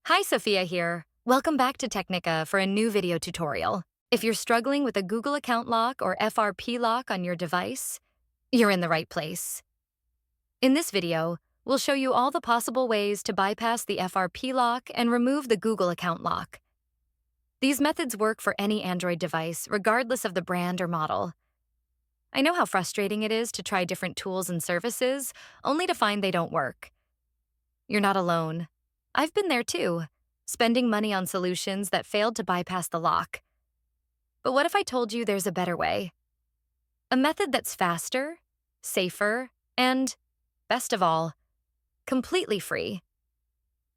Hi, Sophia here. Welcome back to Technica for a new video tutorial. If you're struggling with a Google account lock or FRP lock on your device, you're in the right place. In this video, we'll show you all the possible ways to bypass the FRP lock and remove the Google account lock. These methods work for any Android device, regardless of the brand or model. I know how frustrating it is to try different tools and services, only to find they don't work. You're not alone. I've been there too, spending money on solutions that failed to bypass the lock. But what if I told you there's a better way? A method that's faster, safer, and, best of all, completely free.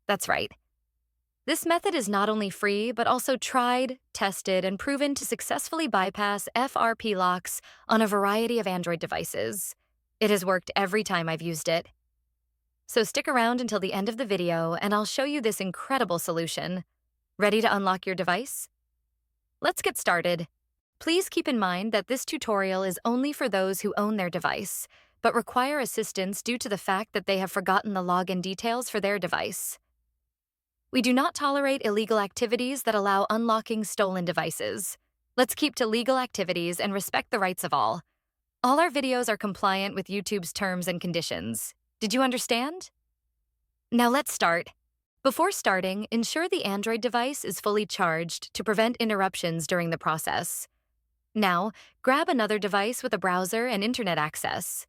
That's right. This method is not only free, but also tried, tested, and proven to successfully bypass FRP locks on a variety of Android devices. It has worked every time I've used it. So stick around until the end of the video and I'll show you this incredible solution. Ready to unlock your device? Let's get started. Please keep in mind that this tutorial is only for those who own their device, but require assistance due to the fact that they have forgotten the login details for their device. We do not tolerate illegal activities that allow unlocking stolen devices. Let's keep to legal activities and respect the rights of all. All our videos are compliant with YouTube's terms and conditions. Did you understand? Now let's start. Before starting, ensure the Android device is fully charged to prevent interruptions during the process. Now, grab another device with a browser and internet access.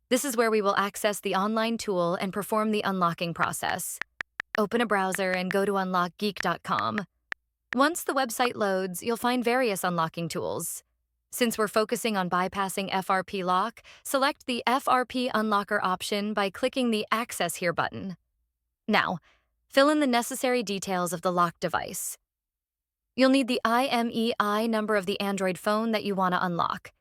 This is where we will access the online tool and perform the unlocking process. Open a browser and go to unlockgeek.com. Once the website loads, you'll find various unlocking tools. Since we're focusing on bypassing FRP lock, select the FRP Unlocker option by clicking the Access Here button. Now, fill in the necessary details of the locked device. You'll need the IMEI number of the Android phone that you want to unlock.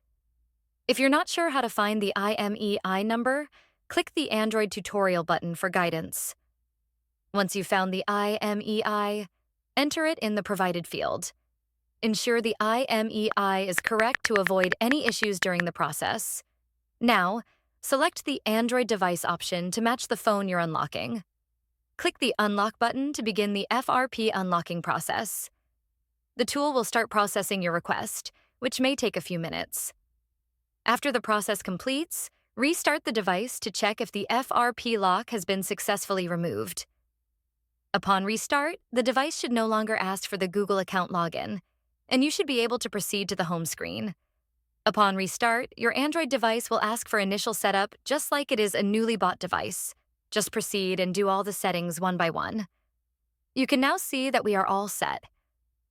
If you're not sure how to find the IMEI number, click the Android tutorial button for guidance. Once you've found the IMEI, enter it in the provided field. Ensure the IMEI is correct to avoid any issues during the process. Now, select the Android device option to match the phone you're unlocking. Click the Unlock button to begin the FRP unlocking process. The tool will start processing your request, which may take a few minutes. After the process completes, restart the device to check if the FRP lock has been successfully removed. Upon restart, the device should no longer ask for the Google account login, and you should be able to proceed to the home screen. Upon restart, your Android device will ask for initial setup just like it is a newly bought device. Just proceed and do all the settings one by one. You can now see that we are all set.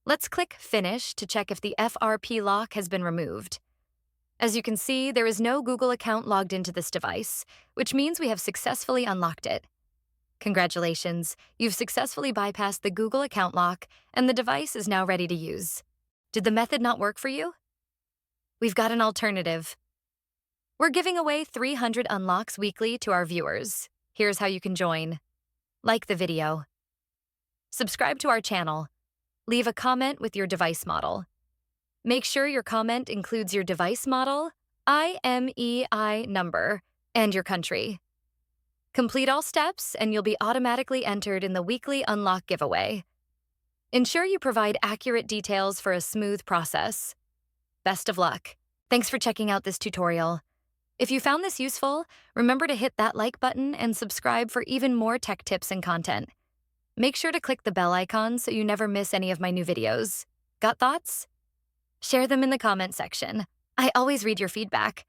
Let's click Finish to check if the FRP lock has been removed. As you can see, there is no Google account logged into this device, which means we have successfully unlocked it. Congratulations, you've successfully bypassed the Google account lock and the device is now ready to use. Did the method not work for you? We've got an alternative. We're giving away 300 unlocks weekly to our viewers. Here's how you can join. Like the video. Subscribe to our channel. Leave a comment with your device model. Make sure your comment includes your device model, IMEI number, and your country. Complete all steps and you'll be automatically entered in the weekly unlock giveaway. Ensure you provide accurate details for a smooth process. Best of luck. Thanks for checking out this tutorial. If you found this useful, remember to hit that like button and subscribe for even more tech tips and content. Make sure to click the bell icon so you never miss any of my new videos. Got thoughts? Share them in the comment section. I always read your feedback.